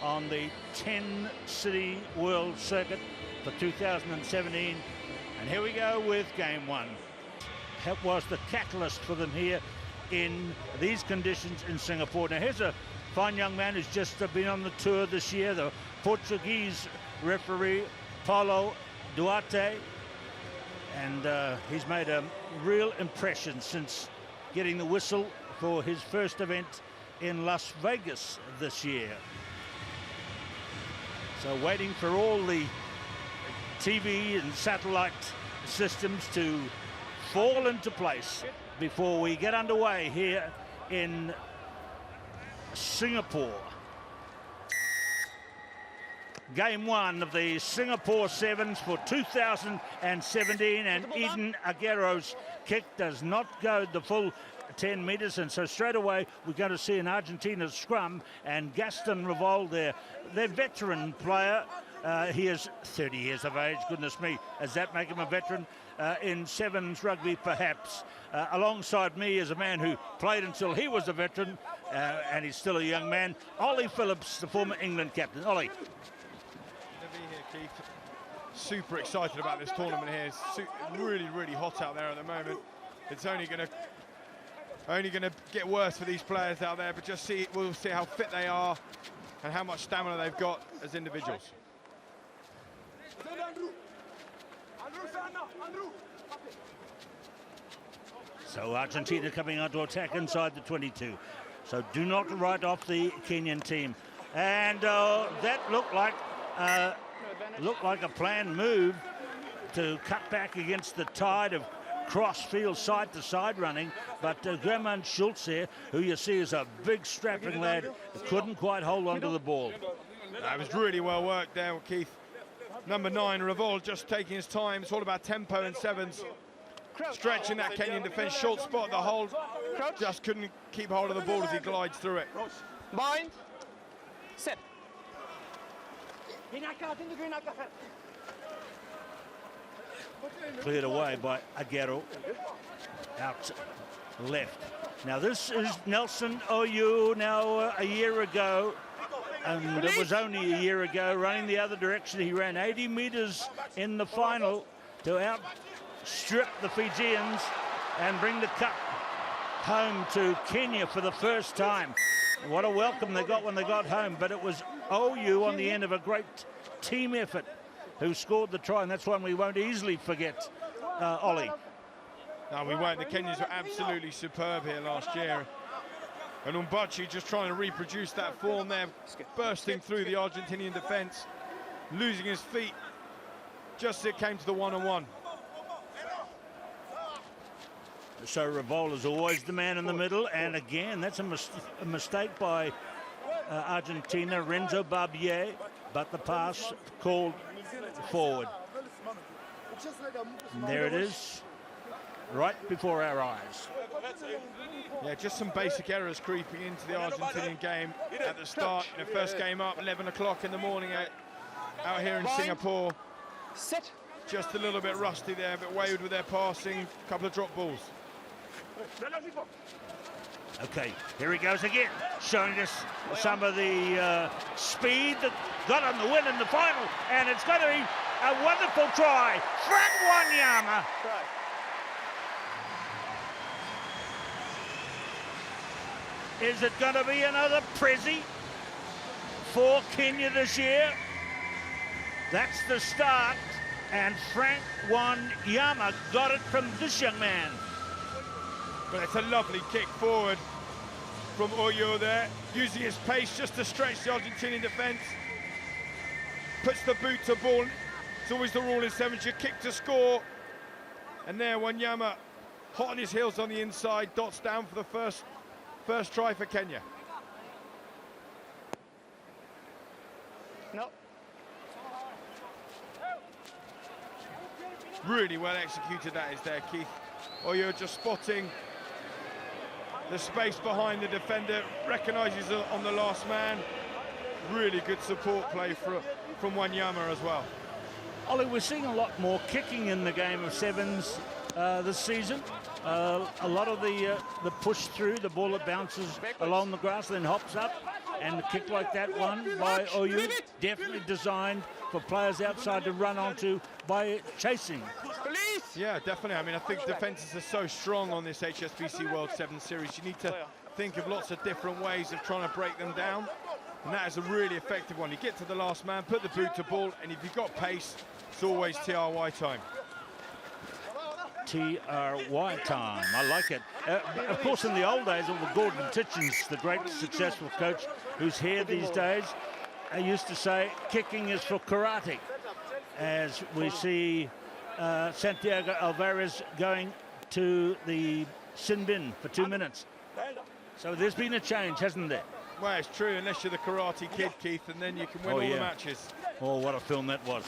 on the 10-city world circuit for 2017. And here we go with game one. That was the catalyst for them here in these conditions in Singapore. Now here's a fine young man who's just been on the tour this year, the Portuguese referee Paulo Duarte, and he's made a real impression since getting the whistle for his first event in Las Vegas this year. So waiting for all the TV and satellite systems to fall into place before we get underway here in Singapore. Game one of the Singapore Sevens for 2017, and Eden Aguero's kick does not go the full 10 metres, and so straight away we're going to see an Argentina scrum, and Gaston Revol, their veteran player, he is 30 years of age. Goodness me, does that make him a veteran in sevens rugby? Perhaps. Alongside me is a man who played until he was a veteran, and he's still a young man, Ollie Phillips, the former England captain. Ollie. Keith. Super excited about this tournament here. It's really hot out there at the moment. It's only going to get worse for these players out there, but we'll see how fit they are and how much stamina they've got as individuals. So Argentina coming on to attack inside the 22. So do not write off the Kenyan team. And that looked like a planned move to cut back against the tide of cross-field side-to-side running, but German Schultz here, who you see is a big strapping lad, couldn't quite hold on to the ball. That was really well worked there, Keith. Number 9, Revol, just taking his time. It's all about tempo and sevens. Stretching that Kenyan defence. Schultz spot the hold, just couldn't keep hold of the ball as he glides through it. Bind. Set. Cleared away by Aguero. Out left. Now this is Nelson Oyu, now a year ago, and it was only a year ago, running the other direction. He ran 80 metres in the final to outstrip the Fijians and bring the cup home to Kenya for the first time. What a welcome they got when they got home, but it was Oyu on the end of a great team effort who scored the try, and that's one we won't easily forget, Ollie. No, we won't. The Kenyans were absolutely superb here last year. And Umbachi just trying to reproduce that form there, bursting through the Argentinian defence, losing his feet just as it came to the one-on-one. So Revol is always the man in the middle, and again, that's a mistake by Argentina, Renzo Barbier, but the pass called forward. And there it is, right before our eyes. Yeah, just some basic errors creeping into the Argentinian game at the start. The first game up, 11 o'clock in the morning out here in Singapore. Just a little bit rusty there, a bit wayward with their passing, a couple of drop balls. Okay, here he goes again, showing us some of the speed that got on the win in the final, and it's going to be a wonderful try. Frank Wanyama. Is it going to be another Prezi for Kenya this year? That's the start, and Frank Wanyama got it from this young man. But it's a lovely kick forward from Oyo there, using his pace just to stretch the Argentinian defence. Puts the boot to ball. It's always the rule in sevens, you kick to score. And there Wanyama, hot on his heels on the inside, dots down for the first try for Kenya. No. Really well executed that is there, Keith. Oyo just spotting the space behind the defender, recognises on the last man. Really good support play from Wanyama as well. Ollie, we're seeing a lot more kicking in the game of sevens this season. A lot of the push through, the ball that bounces along the grass, then hops up And a kick like that one by OU, definitely designed for players outside to run onto by chasing. Yeah, definitely. I mean, I think defences are so strong on this HSBC World 7 Series. You need to think of lots of different ways of trying to break them down. And that is a really effective one. You get to the last man, put the boot to ball, and if you've got pace, it's always TRY time. TRY time, I like it. Of course, in the old days, it was Gordon Titchens, the great successful coach who's here these days, used to say, kicking is for karate. As we see Santiago Alvarez going to the sin bin for 2 minutes. So there's been a change, hasn't there? Well, it's true, unless you're the Karate Kid, Keith, and then you can win all the matches. Oh, what a film that was.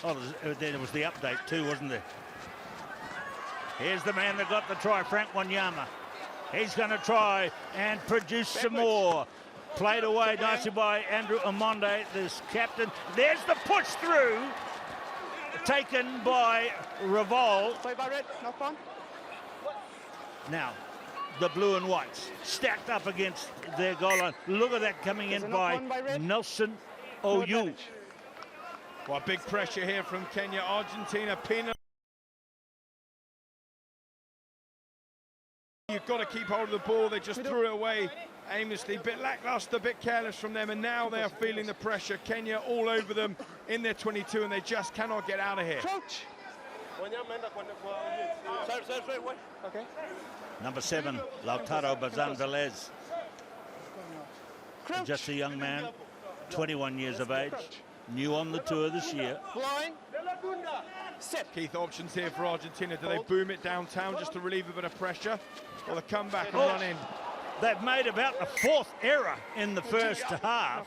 Oh, there was the update too, wasn't there? Here's the man that got the try, Frank Wanyama. He's going to try and produce some more. Played away nicely by Andrew Amonde, this captain. There's the push through, taken by Revol. Play by red, no fun. Now, the blue and whites stacked up against their goal line. Look at that coming in by Nelson OU. Well, big pressure here from Kenya. Argentina penal. You've got to keep hold of the ball. They just threw it away aimlessly. Bit lackluster, bit careless from them, and now they are feeling the pressure. Kenya all over them in their 22, and they just cannot get out of here. Okay. Number 7, Lautaro Bazan Velez. Just a young man, 21 years of age, new on the tour this year. Blind. Set. Keith, options here for Argentina. Do they boom it downtown just to relieve a bit of pressure? Or they come back and run in? They've made about the 4th error in the first half.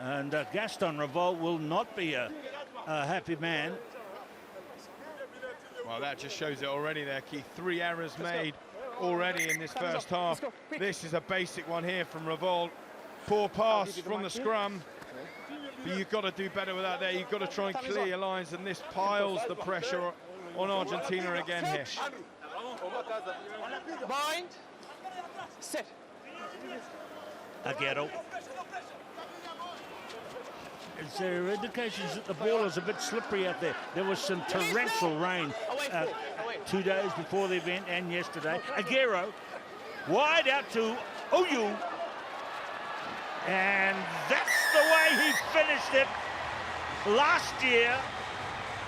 And Gaston Revol will not be a happy man. Well, that just shows it already there, Keith. 3 errors made already in this first half. This is a basic one here from Revol. Poor pass from the scrum. But you've got to do better with that there. You've got to try and clear your lines, and this piles the pressure on Argentina again here. Bind. Set. Aguero. Is there indications that the ball is a bit slippery out there? There was some torrential rain 2 days before the event and yesterday. Aguero wide out to OU. And that's the way he finished it last year.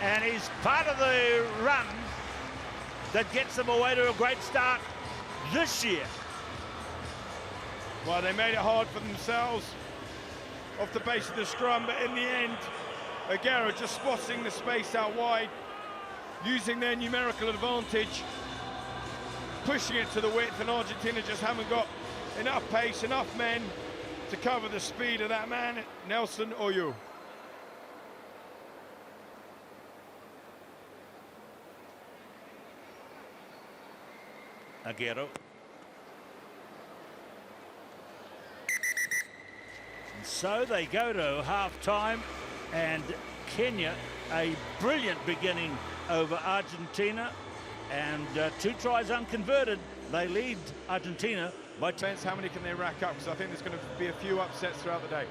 And he's part of the run that gets them away to a great start this year. Well, they made it hard for themselves off the base of the scrum, but in the end, Aguero just spotting the space out wide, using their numerical advantage, pushing it to the width, and Argentina just haven't got enough pace, enough men to cover the speed of that man, Nelson OU. Aguero. And so they go to half-time, and Kenya, a brilliant beginning over Argentina, and 2 tries unconverted. They lead Argentina by 10. How many can they rack up? Because I think there's going to be a few upsets throughout the day.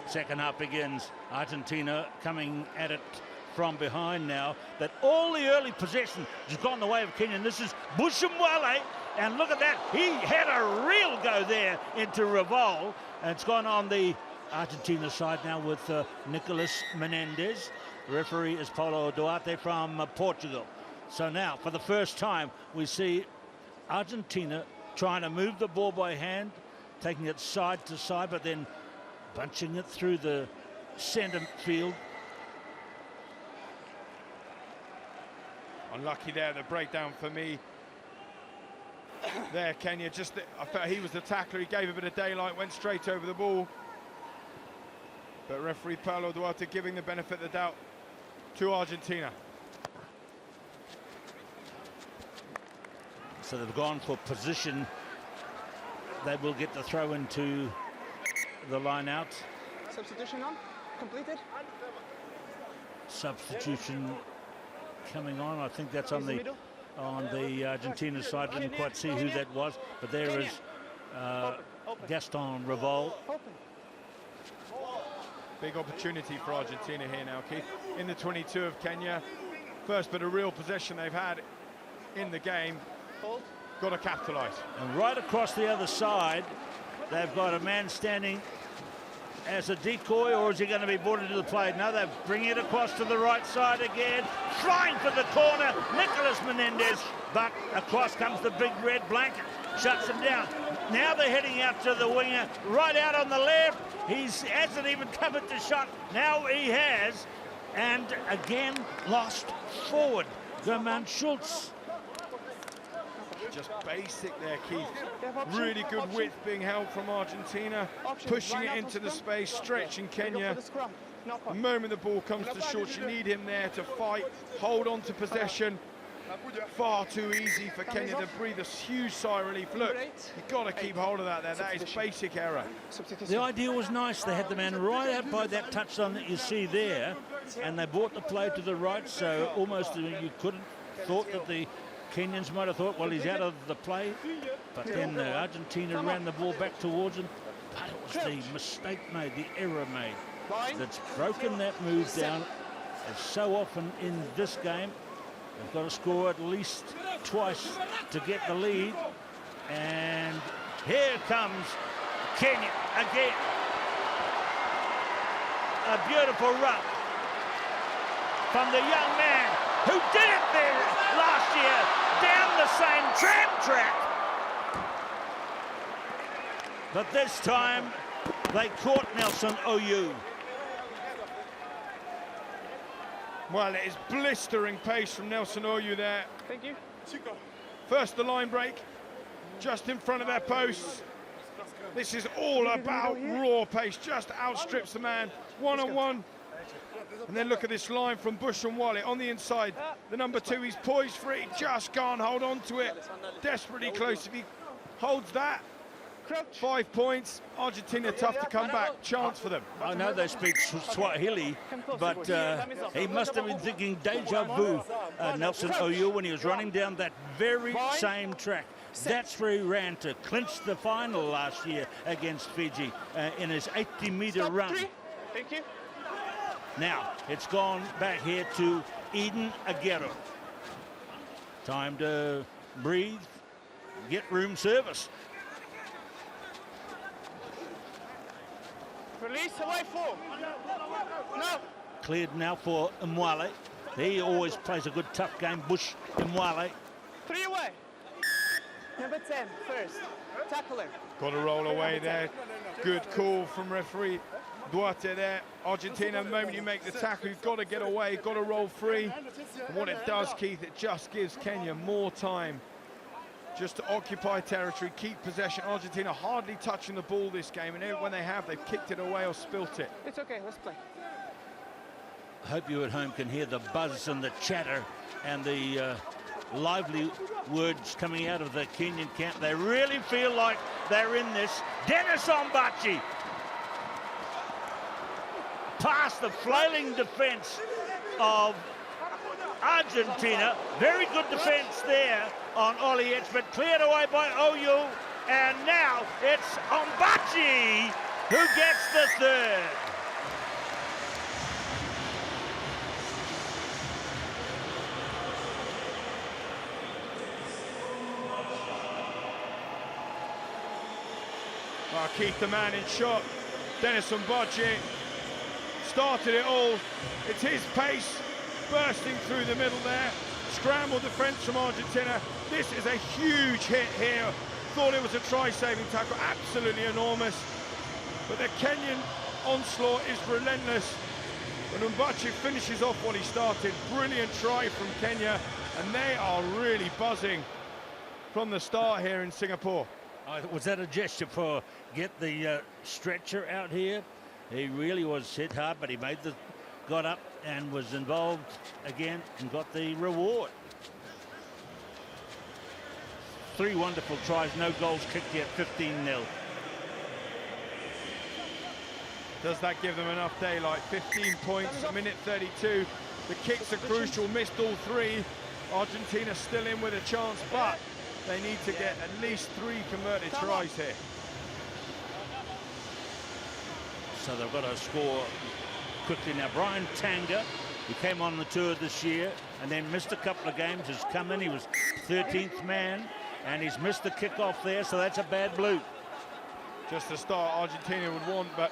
Second half begins. Argentina coming at it from behind now. That all the early possession has gone the way of Kenya. And this is Bushumwale, and look at that. He had a real go there into Revol, and it's gone on the Argentina side now with Nicolas Menendez. The referee is Paulo Duarte from Portugal. So now, for the first time, we see Argentina trying to move the ball by hand, taking it side to side, but then bunching it through the centre field. Unlucky there, the breakdown for me. There, Kenya, I felt he was the tackler. He gave a bit of daylight, went straight over the ball. But referee Paulo Duarte giving the benefit of the doubt to Argentina. So they've gone for position. They will get the throw into the line out. Substitution on. Completed. Substitution coming on. I think that's on the Argentina side. Didn't quite see who that was, but there is Gaston Revol. Big opportunity for Argentina here now, Keith. In the 22 of Kenya. First bit of real possession they've had in the game. Got to capitalise. And right across the other side, they've got a man standing as a decoy, or is he going to be brought into the play? No, they bring it across to the right side again. Flying for the corner, Nicolas Menendez, but across comes the big red blanket, shuts him down. Now they're heading out to the winger, right out on the left. He hasn't even covered the shot. Now he has, and again lost forward. German Schultz. Just basic there, Keith. Really good width being held from Argentina, pushing it into the space, stretching Kenya. The moment the ball comes to Schultz, you need him there to fight, hold on to possession. Far too easy for Kenya to breathe a huge sigh of relief. Look, you've got to keep hold of that there. That is basic error. The idea was nice. They had the man right out by that touchline that you see there, and they brought the play to the right, so almost you couldn't thought that the Kenyans might have thought, well, he's out of the play, but then Argentina ran the ball back towards him. But it was the mistake made, the error made, that's broken that move down. As so often in this game, they've got to score at least twice to get the lead. And here comes Kenya again. A beautiful run from the young man who did it there last year, down the same tram track. But this time, they caught Nelson Oyu. Well, it is blistering pace from Nelson Oyu there. Thank you. First the line break, just in front of their posts. This is all about raw pace, just outstrips the man, one-on-one. And then look at this line from Bush and Wally on the inside. The number 2, he's poised for it, he just can't hold on to it. Desperately close. If he holds that, 5 points. Argentina tough to come back. Chance for them. I know they speak Swahili, but he must have been thinking deja vu, Nelson Oyu, when he was running down that very same track. That's where he ran to clinch the final last year against Fiji in his 80-meter run. Thank you. Now, it's gone back here to Eden Aguero. Time to breathe, get room service. Release away 4. No. Cleared now for Mwale. He always plays a good tough game, Bush Mwale. 3 away. Number 10, first. Tackler. Got to roll away there. Good call from referee Duarte there. Argentina, the moment you make the tackle, you've got to get away, got to roll free. And what it does, Keith, it just gives Kenya more time just to occupy territory, keep possession. Argentina hardly touching the ball this game, and when they have, they've kicked it away or spilt it. It's okay, let's play. I hope you at home can hear the buzz and the chatter and the lively words coming out of the Kenyan camp. They really feel like they're in this. Dennis Ombachi past the flailing defence of Argentina. Very good defence there on Oliech, but cleared away by Oyu. And now it's Ombachi who gets the third. Well, Keith, the man in shot, Dennis Ombachi, started it all. It's his pace bursting through the middle there. Scramble defence from Argentina. This is a huge hit here. Thought it was a try-saving tackle, absolutely enormous. But the Kenyan onslaught is relentless. But Ombachi finishes off what he started. Brilliant try from Kenya, and they are really buzzing from the start here in Singapore. Was that a gesture for get the stretcher out here? He really was hit hard, but he got up and was involved again and got the reward. 3 wonderful tries, no goals kicked yet, 15-0. Does that give them enough daylight? 15 points, a minute 32. The kicks are crucial, missed all 3. Argentina still in with a chance, but they need to get at least 3 converted tries here. So they've got to score quickly. Now, Brian Tanga, he came on the tour this year and then missed a couple of games, has come in. He was 13th man, and he's missed the kickoff there, so that's a bad blue. Just the start Argentina would want, but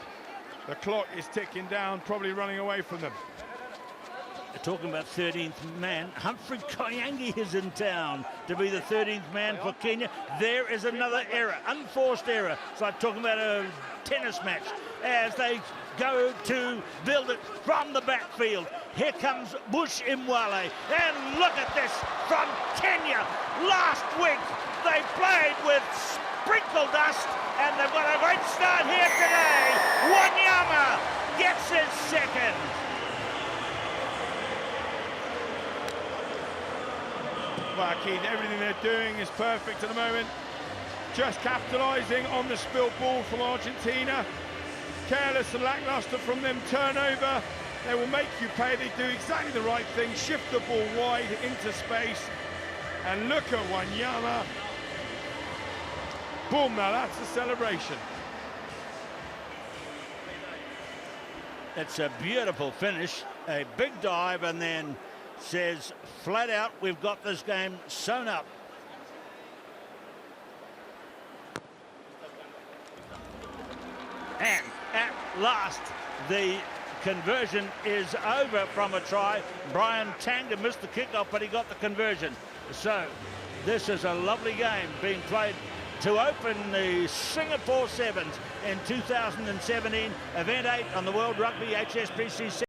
the clock is ticking down, probably running away from them. Talking about 13th man, Humphrey Koyangi is in town to be the 13th man for Kenya. There is another error, unforced error. It's like talking about a tennis match as they go to build it from the backfield. Here comes Bush Imwale, and look at this from Kenya. Last week they played with sprinkle dust, and they've got a great start here today. Wanyama gets his second. Well, Keith, everything they're doing is perfect at the moment. Just capitalising on the spilled ball from Argentina. Careless and lacklustre from them. Turnover. They will make you pay. They do exactly the right thing. Shift the ball wide into space. And look at Wanyama. Boom, now that's a celebration. It's a beautiful finish. A big dive, and then says flat out, we've got this game sewn up. And at last, the conversion is over from a try. Brian Tanga missed the kickoff, but he got the conversion. So this is a lovely game being played to open the Singapore Sevens in 2017, Event 8 on the World Rugby HSBC.